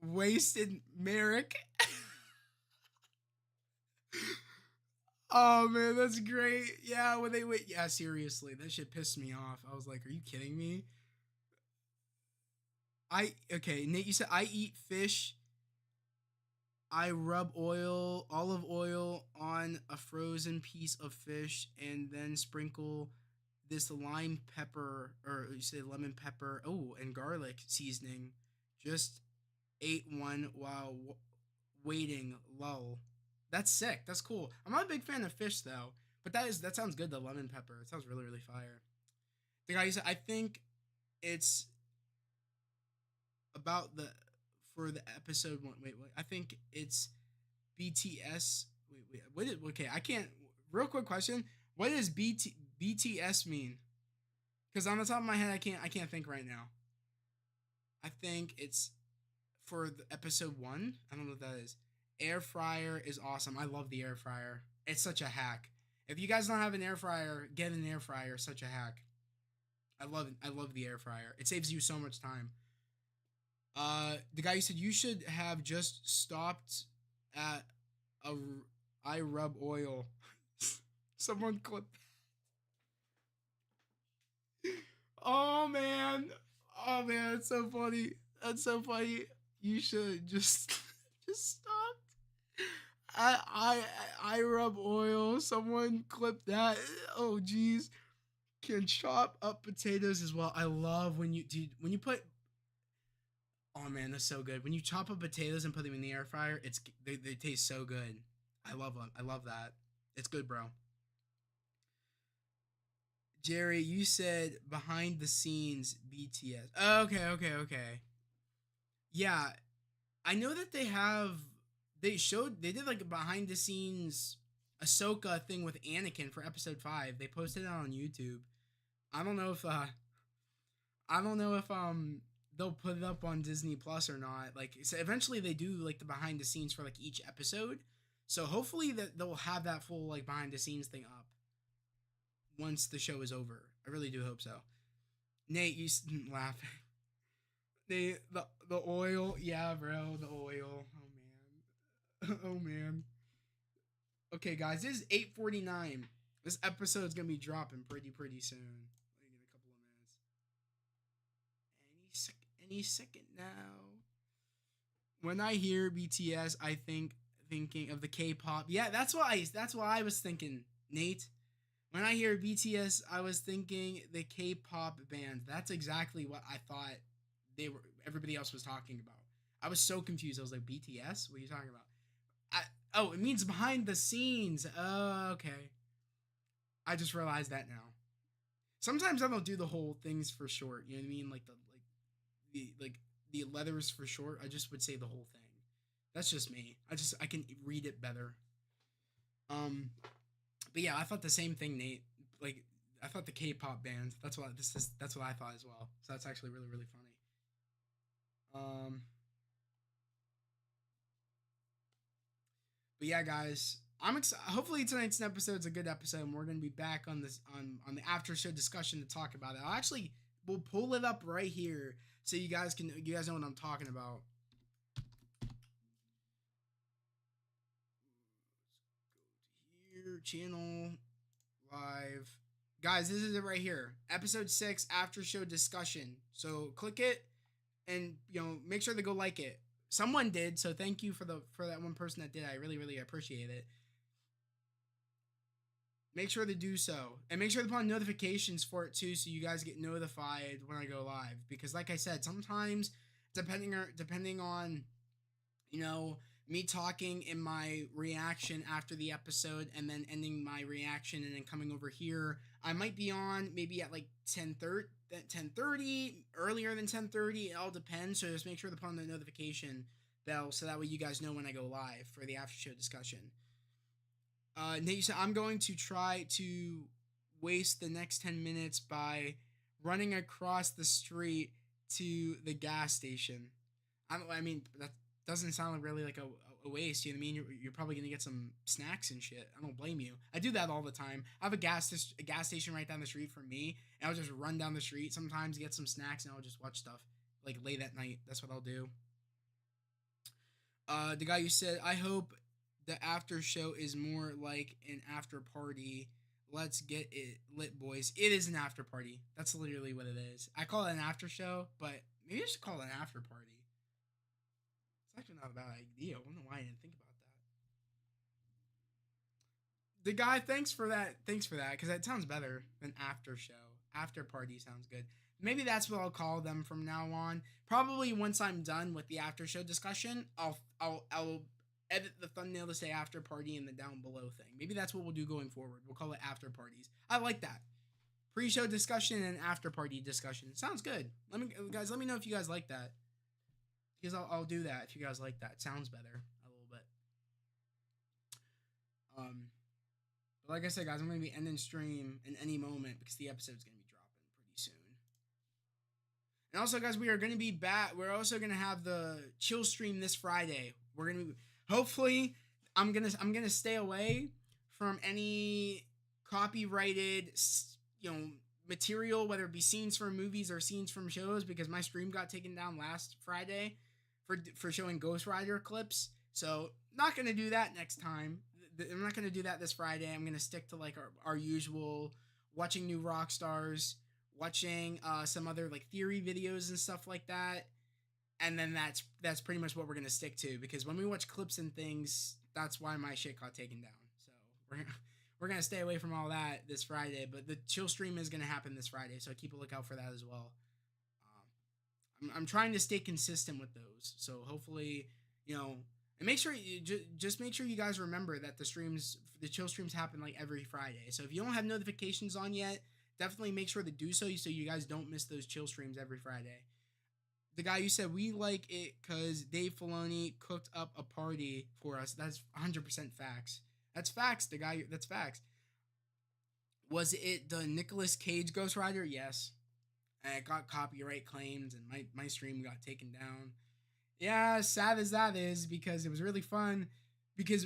wasted Merrick. Oh man, that's great. Yeah, when they wait, yeah, seriously, that shit pissed me off. I was like, "Are you kidding me?" Okay, Nate, you said I eat fish. I rub olive oil on a frozen piece of fish, and then sprinkle this lime pepper, or you say lemon pepper, oh, and garlic seasoning. Just ate one while waiting. Lull. That's sick. That's cool. I'm not a big fan of fish though, but that sounds good. The lemon pepper. It sounds really really fire. The guy said, I think it's about the for the episode one. Wait. I think it's BTS. Wait. What is okay? I can't. Real quick question. What does BTS mean? Because on the top of my head, I can't think right now. I think it's for the episode one. I don't know what that is. Air fryer is awesome. I love the air fryer. It's such a hack. If you guys don't have an air fryer, get an air fryer. Such a hack. I love it. I love the air fryer. It saves you so much time. The guy said you should have just stopped at a I rub oil. Someone clipped. Oh man. Oh man, it's so funny. That's so funny. You should just just stop. I rub oil. Someone clipped that. Oh geez. Can chop up potatoes as well. I love when you put. Oh man, that's so good. When you chop up potatoes and put them in the air fryer, they taste so good. I love them. I love that. It's good, bro. Jerry, you said behind the scenes BTS. Okay. Yeah, I know that they did like a behind the scenes Ahsoka thing with Anakin for episode 5. They posted it on YouTube. I don't know if they'll put it up on Disney Plus or not. Like, so eventually they do like the behind the scenes for like each episode. So hopefully that they'll have that full like behind the scenes thing up once the show is over. I really do hope so. Nate, you laughing. The oil, yeah, bro, the oil. Oh man, oh man. Okay, guys, this is 8:49. This episode is gonna be dropping pretty soon. Like in a couple of minutes. Any second now. When I hear BTS, I thinking of the K-pop. Yeah, that's why I was thinking, Nate. When I hear BTS, I was thinking the K-pop band. That's exactly what I thought everybody else was talking about. I was so confused. I was like, BTS? What are you talking about? It means behind the scenes. Oh, okay. I just realized that now. Sometimes I don't do the whole things for short. You know what I mean? The letters for short. I just would say the whole thing. That's just me. I can read it better. But yeah, I thought the same thing, Nate. Like, I thought the K-pop band. That's what That's what I thought as well. So that's actually really really funny. But yeah, guys, I'm excited. Hopefully tonight's episode is a good episode, and we're gonna be back on this on the after show discussion to talk about it. We'll pull it up right here so you guys know what I'm talking about. Let's go to here, channel live, guys. This is it right here, episode 6 after show discussion. So click it, and make sure to go like it. Someone did, so thank you for that one person that did. I really really appreciate it. Make sure to do so, and make sure to put on notifications for it too, so you guys get notified when I go live. Because, like I said, sometimes depending on you know me talking in my reaction after the episode, and then ending my reaction, and then coming over here, I might be on maybe at like 10:30, earlier than 10:30. It all depends. So just make sure to put on the notification bell, so that way you guys know when I go live for the after show discussion. Nate, you said I'm going to try to waste the next 10 minutes by running across the street to the gas station. I mean, that doesn't sound really like a waste. You know what I mean? You're probably gonna get some snacks and shit. I don't blame you. I do that all the time. I have a gas station right down the street from me, and I'll just run down the street sometimes, get some snacks, and I'll just watch stuff like late at night. That's what I'll do. The guy you said, I hope the after show is more like an after party. Let's get it lit, boys. It is an after party. That's literally what it is. I call it an after show, but maybe I should call it an after party. It's actually not a bad idea. I don't know why I didn't think about that. The guy, thanks for that. Thanks for that, because that sounds better than after show. After party sounds good. Maybe that's what I'll call them from now on. Probably once I'm done with the after show discussion, I'll edit the thumbnail to say after party in the down below thing. Maybe that's what we'll do going forward. We'll call it after parties. I like that. Pre-show discussion and after party discussion. Sounds good. Let me know if you guys like that. Because I'll do that if you guys like that. Sounds better a little bit. But like I said, guys, I'm gonna be ending stream in any moment because the episode's gonna be dropping pretty soon. And also, guys, we are gonna be back. We're also gonna have the chill stream this Friday. We're gonna be, hopefully, I'm gonna stay away from any copyrighted material, whether it be scenes from movies or scenes from shows, because my stream got taken down last Friday for showing Ghost Rider clips. So not gonna do that next time. I'm not gonna do that this Friday. I'm gonna stick to like our usual watching new rock stars, watching some other like theory videos and stuff like that. And then that's pretty much what we're gonna stick to, because when we watch clips and things, that's why my shit got taken down. So we're gonna stay away from all that this Friday. But the chill stream is gonna happen this Friday, so keep a lookout for that as well. I'm trying to stay consistent with those, so hopefully, and make sure you just make sure you guys remember that the chill streams happen like every Friday. So if you don't have notifications on yet, definitely make sure to do so you guys don't miss those chill streams every Friday. The guy you said, we like it because Dave Filoni cooked up a party for us. That's 100% facts. That's facts. That's facts. Was it the Nicolas Cage Ghost Rider? Yes. And it got copyright claims, and my stream got taken down. Yeah, sad as that is, because it was really fun. Because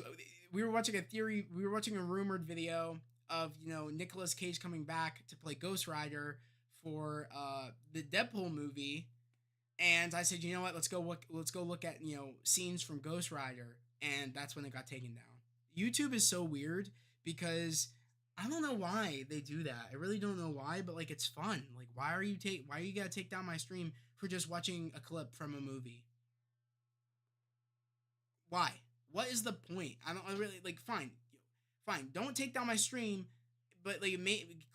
we were watching a rumored video of Nicolas Cage coming back to play Ghost Rider for the Deadpool movie. And I said, you know what? Let's go look at scenes from Ghost Rider, and that's when it got taken down. YouTube is so weird because I don't know why they do that. I really don't know why, but like it's fun. Like why are you gotta take down my stream for just watching a clip from a movie? Why? What is the point? I really like. Fine. Don't take down my stream, but like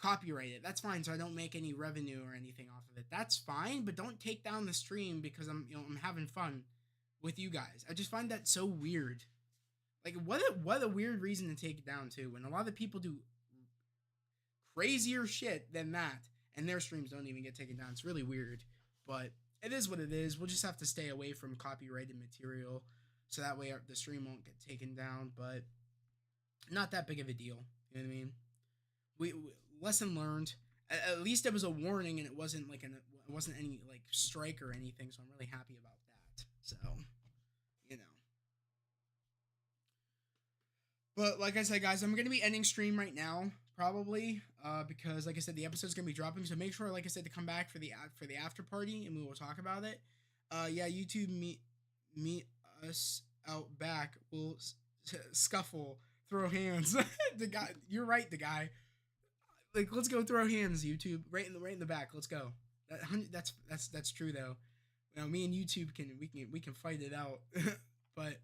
copyright it. That's fine. So I don't make any revenue or anything off of it. That's fine. But don't take down the stream because I'm having fun with you guys. I just find that so weird. Like what a weird reason to take it down too. When a lot of people do crazier shit than that, and their streams don't even get taken down. It's really weird. But it is what it is. We'll just have to stay away from copyrighted material, so that way the stream won't get taken down. But not that big of a deal. You know what I mean? We lesson learned. At least it was a warning, and it wasn't any like strike or anything. So I'm really happy about that. So, But like I said, guys, I'm gonna be ending stream right now, probably, because like I said, the episode's gonna be dropping. So make sure, like I said, to come back for the after party, and we will talk about it. Yeah, YouTube meet us out back. We'll scuffle, throw hands. The guy, you're right. The guy, like, let's go throw hands. YouTube, right in the back. Let's go. That's true though. Me and YouTube we can fight it out, but.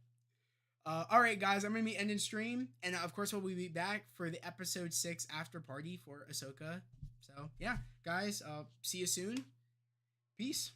All right, guys, I'm gonna be ending stream, and of course we'll be back for the episode 6 after party for Ahsoka. So yeah, guys, see you soon. Peace.